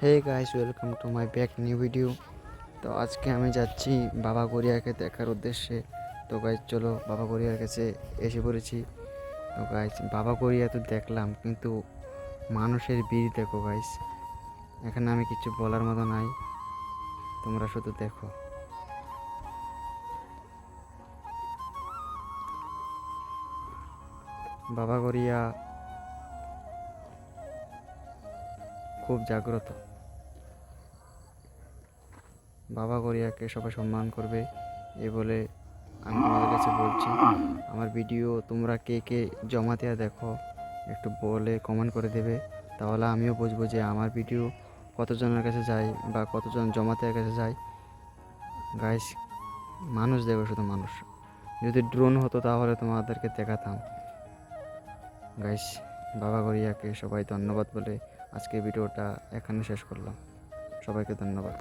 Hey guys, welcome to my back new video. তো আজকে আমি যাচ্ছি বাবা গড়িয়াকে দেখার উদ্দেশ্যে। তো গাইস চলো, বাবা গড়িয়ার কাছে এসে পড়েছি। তো গাইস, বাবা গড়িয়া তো দেখলাম, কিন্তু মানুষের ভিড় দেখো গাইস। এখানে আমি কিছু বলার মতো নাই, তোমরা শুধু দেখো। বাবা গড়িয়া খুব জাগ্রত। বাবা গড়িয়াকে সবাই সম্মান করবে, এ বলে আমি তোমাদের কাছে বলছি। আমার ভিডিও তোমরা কে কে জমাতে দেখো, একটু বলে কমেন্ট করে দেবে, তাহলে আমিও বুঝবো যে আমার ভিডিও কতজনের কাছে যায় বা কতজন জমাতের কাছে যায়। গাইস, মানুষ দেখো, শুধু মানুষ। যদি ড্রোন হতো তাহলে তোমাদেরকে দেখাতাম। গাইস, বাবা গড়িয়াকে সবাই ধন্যবাদ বলে আজকে ভিডিওটা এখানে শেষ করলাম। সবাইকে ধন্যবাদ।